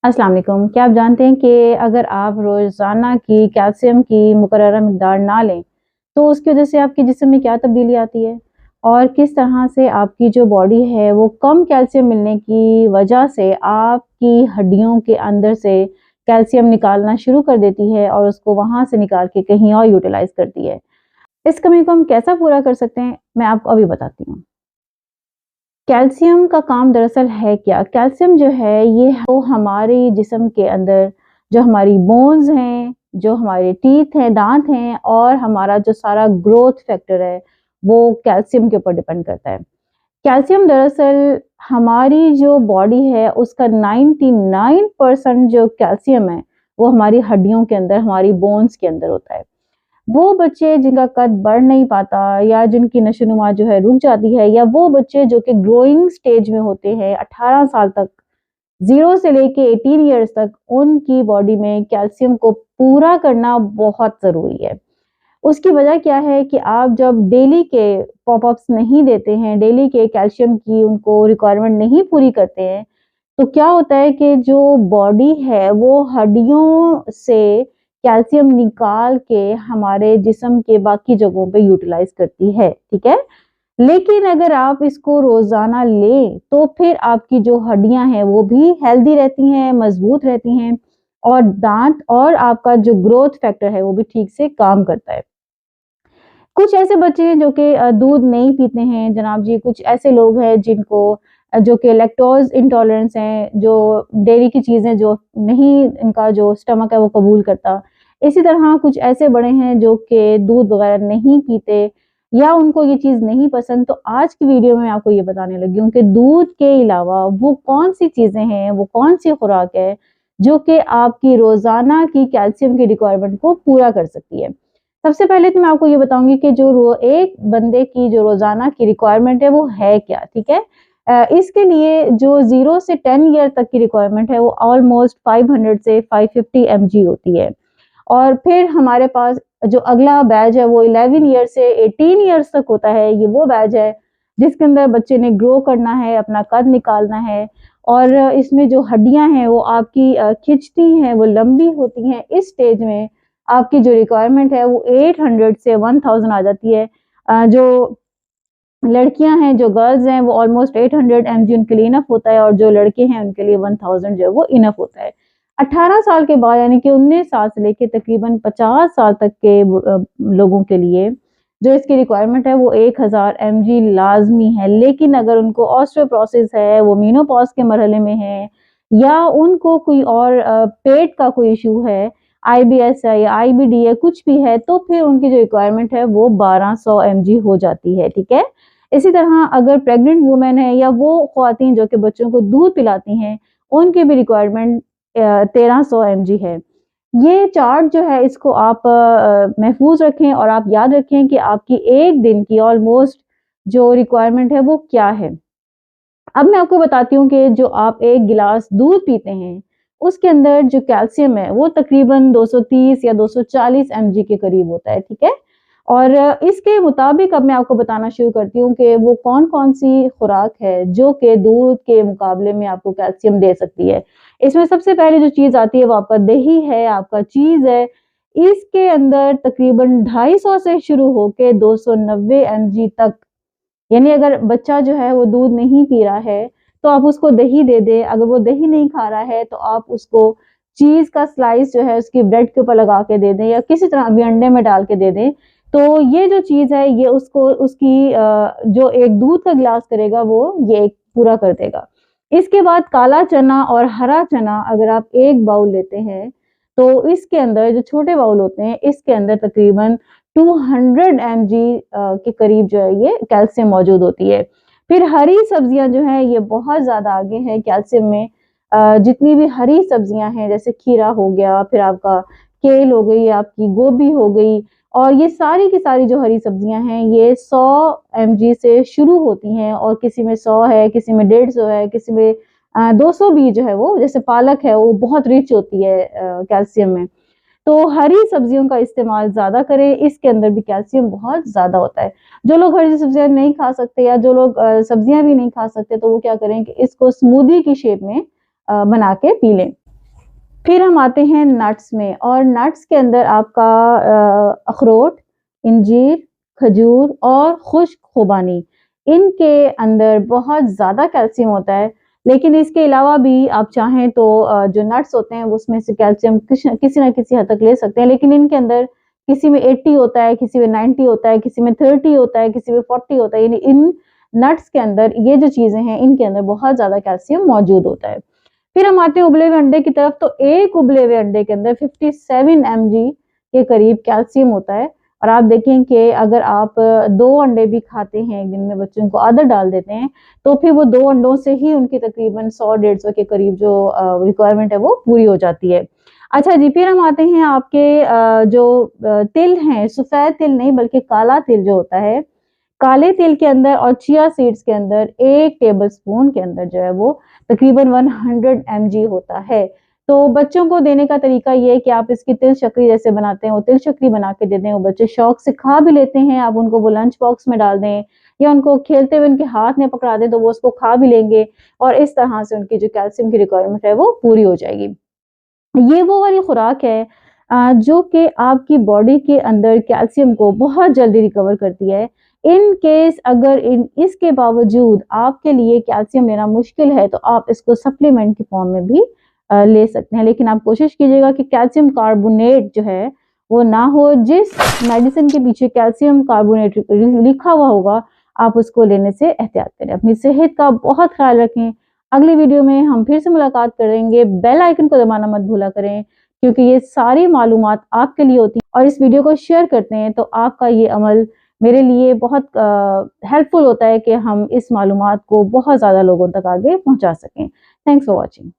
अस्सलाम वालेकुम। क्या आप जानते हैं कि अगर आप रोज़ाना की कैल्शियम की मुकर्ररा मिक़दार ना लें, तो उसकी वज़ह से आपके जिस्म में क्या तब्दीली आती है? और किस तरह से आपकी जो बॉडी है वो कम कैल्शियम मिलने की वजह से आपकी हड्डियों के अंदर से कैल्शियम निकालना शुरू कर देती है और उसको वहाँ से निकाल के कहीं और यूटिलाइज़ करती है। इस कमी को हम कैसा पूरा कर सकते हैं, मैं आपको अभी बताती हूँ। कैल्शियम का काम दरअसल है क्या? कैल्शियम जो है ये वो हमारे जिस्म के अंदर जो हमारी बोन्स हैं, जो हमारे टीथ हैं, दाँत हैं और हमारा जो सारा ग्रोथ फैक्टर है, वो कैल्शियम के ऊपर डिपेंड करता है। कैल्शियम दरअसल हमारी जो बॉडी है उसका 99% जो कैल्शियम है, वो हमारी हड्डियों के अंदर, हमारी बोन्स के अंदर होता है। वो बच्चे जिनका कद बढ़ नहीं पाता या जिनकी नशो-नुमा जो है रुक जाती है या वो बच्चे जो कि ग्रोइंग स्टेज में होते हैं 18 साल तक 0 से लेके 18 इयर्स तक उनकी बॉडी में कैल्शियम को पूरा करना बहुत ज़रूरी है। उसकी वजह क्या है कि आप जब डेली के पॉप-अप्स नहीं देते हैं, डेली के कैल्शियम की उनको रिक्वायरमेंट नहीं पूरी करते हैं, तो क्या होता है कि जो बॉडी है वो हड्डियों से कैल्शियम निकाल के हमारे जिस्म के बाकी जगहों पे यूटिलाइज़ करती है, ठीक है? लेकिन अगर आप इसको रोज़ाना लें, तो फिर आपकी जो हड्डियाँ हैं वो भी हेल्दी रहती हैं, मज़बूत रहती हैं और दाँत और आपका जो ग्रोथ फैक्टर है वो भी ठीक से काम करता है। कुछ ऐसे बच्चे हैं जो कि दूध नहीं पीते हैं जनाब जी, कुछ ऐसे लोग हैं जिनको जो कि लैक्टोज़ इंटॉलरेंस हैं, जो डेयरी की चीज़ें जो नहीं इनका जो स्टमक है वो कबूल करता। इसी तरह कुछ ऐसे बड़े हैं जो कि दूध वग़ैरह नहीं पीते या उनको ये चीज़ नहीं पसंद। तो आज की वीडियो में मैं आपको ये बताने लगी हूँ कि दूध के अलावा वो कौन-सी चीज़ें हैं, वो कौन-सी खुराक है, जो कि आपकी रोज़ाना की कैल्शियम की रिक्वायरमेंट को पूरा कर सकती है। सबसे पहले तो मैं आपको ये बताऊँगी कि जो एक बंदे की जो रोज़ाना की रिक्वायरमेंट है वो है क्या, ठीक है? इसके लिए जो 0 से 10 ईयर तक की रिक्वायरमेंट है वो ऑलमोस्ट 500 से 550 एमजी होती है। और फिर हमारे पास जो अगला बैच है वो 11 ईयर से 18 ईयर्स तक होता है, ये वो बैच है जिसके अंदर बच्चे ने ग्रो करना है, अपना कद निकालना है और इसमें जो हड्डियाँ हैं वो आपकी खिंचती हैं, वो लंबी होती हैं। इस स्टेज में आपकी जो रिक्वायरमेंट है वो 800 से 1000 आ जाती है। जो लड़कियां हैं, जो गर्ल्स हैं वो ऑलमोस्ट 800 एमजी उनके लिए इनफ होता है और जो लड़के हैं उनके लिए 1000 जो है वो इनफ होता है। 18 साल के बाद यानी कि 19 साल से लेके तकरीबन 50 साल तक के लोगों के लिए जो इसकी रिक्वायरमेंट है वो 1000 एमजी लाज़मी है। लेकिन अगर उनको ऑस्टियोपोरोसिस है, वो मेनोपॉज़ के मरहले में है या उनको कोई और पेट का कोई इश्यू है, आईबीएस है या आईबीडी है, कुछ भी है, तो फिर उनकी जो रिक्वायरमेंट है वो 1200 एमजी हो जाती है, ठीक है? इसी तरह अगर प्रेग्नेंट वुमेन है या वो ख़वातीन जो कि बच्चों को दूध पिलाती हैं, उनकी भी रिक्वायरमेंट 1300 एमजी है। ये चार्ट जो है इसको आप महफ़ूज़ रखें और आप याद रखें कि आपकी 1 दिन की ऑलमोस्ट जो रिक्वायरमेंट है वो क्या है। अब मैं आपको बताती हूँ कि जो आप 1 गिलास दूध पीते हैं, उसके अंदर जो कैल्शियम है वो तकरीबन 230 या 240 एमजी के करीब होता है, ठीक है? और इसके मुताबिक अब मैं आपको बताना शुरू करती हूँ कि वो कौन-कौन सी खुराक है जो कि दूध के मुकाबले में आपको कैल्शियम दे सकती है। इसमें सबसे पहले जो चीज़ आती है वो आपका दही है, आपका चीज़ है। इसके अंदर तकरीबन 250 से शुरू होके 290 एमजी तक, यानी अगर बच्चा जो है वो दूध नहीं पी रहा है, तो आप उसको दही दे दें। अगर वो दही नहीं खा रहा है, तो आप उसको चीज़ का स्लाइस जो है उसकी ब्रेड के ऊपर लगा के दे दें या किसी तरह भी अंडे में डाल के दे दें। तो ये जो चीज़ है ये उसको उसकी जो एक दूध का गिलास करेगा वो ये एक पूरा कर देगा। इसके बाद काला चना और हरा चना अगर आप 1 बाउल लेते हैं, तो इसके अंदर जो छोटे बाउल होते हैं, इसके अंदर तकरीबन 200 एमजी के करीब जो है ये कैल्शियम मौजूद होती है। फिर हरी सब्जियाँ जो हैं ये बहुत ज़्यादा आगे हैं कैल्शियम में। जितनी भी हरी सब्जियाँ हैं जैसे खीरा हो गया, फिर आपका केल हो गई, आपकी गोभी हो गई और ये सारी की सारी जो हरी सब्जियाँ हैं ये 100 एमजी से शुरू होती हैं और किसी में 100 है, किसी में 150 है, किसी में 200 भी जो है वो जैसे पालक है वो बहुत रिच होती है कैल्शियम में। तो हरी सब्जियों का इस्तेमाल ज़्यादा करें, इसके अंदर भी कैल्शियम बहुत ज़्यादा होता है। जो लोग हरी सब्जियाँ नहीं खा सकते या जो लोग सब्जियाँ भी नहीं खा सकते, तो वो क्या करें कि इसको स्मूदी की शेप में बना के पी लें। फिर हम आते हैं नट्स में, और नट्स के अंदर आपका अखरोट, इंजीर, खजूर और खुश्क खुबानी, इनके अंदर बहुत ज़्यादा कैल्शियम होता है। लेकिन इसके अलावा भी आप चाहें तो जो नट्स होते हैं उसमें से कैल्शियम किसी ना किसी हद तक ले सकते हैं, लेकिन इनके अंदर किसी में 80 होता है, किसी में 90 होता है, किसी में 30 होता है, किसी में 40 होता है। यानी इन नट्स के अंदर ये जो चीज़ें हैं इनके अंदर बहुत ज़्यादा कैल्शियम मौजूद होता है। फिर हम आते हैं उबले हुए अंडे की तरफ, तो एक उबले हुए अंडे के अंदर 57 mg के करीब कैल्शियम होता है। और आप देखें कि अगर आप 2 अंडे भी खाते हैं एक दिन में, बच्चों को आदत डाल देते हैं, तो फिर वो 2 अंडों से ही उनकी तकरीबन 100-150 के करीब जो रिक्वायरमेंट है वो पूरी हो जाती है। अच्छा जी, फिर हम आते हैं आपके जो तिल हैं, सफ़ेद तिल नहीं बल्कि काला तिल जो होता है, काले तिल के अंदर और चिया सीड्स के अंदर 1 टेबलस्पून के अंदर जो है वो तकरीबन 100 mg होता है। तो बच्चों को देने का तरीका ये है कि आप इसकी तिल शक्री जैसे बनाते हैं, वो तिल शक्री बना के दे दें, वो बच्चे शौक से खा भी लेते हैं। आप उनको वो लंच बॉक्स में डाल दें या उनको खेलते हुए उनके हाथ में पकड़ा दें, तो वो उसको खा भी लेंगे और इस तरह से उनकी जो कैल्शियम की रिक्वायरमेंट है वो पूरी हो जाएगी। ये वो वाली खुराक है जो कि आपकी बॉडी के अंदर कैल्शियम को बहुत जल्दी रिकवर करती है। इन केस अगर इन इसके बावजूद आपके लिए कैल्शियम लेना मुश्किल है, तो आप इसको सप्लीमेंट की फॉर्म में भी ले सकते हैं। लेकिन आप कोशिश कीजिएगा कि कैल्शियम कार्बोनेट जो है वो ना हो। जिस मेडिसिन के पीछे कैल्शियम कार्बोनेट लिखा हुआ होगा, आप उसको लेने से एहतियात करें। अपनी सेहत का बहुत ख्याल रखें। अगली वीडियो में हम फिर से मुलाकात करेंगे। बेल आइकन को दबाना मत भूला करें, क्योंकि ये सारी मालूमात आपके लिए होती हैं। और इस वीडियो को शेयर करते हैं तो आपका ये अमल मेरे लिए बहुत हेल्पफुल होता है कि हम इस मालूमात को बहुत ज़्यादा लोगों तक आगे पहुँचा सकें। Thanks for watching.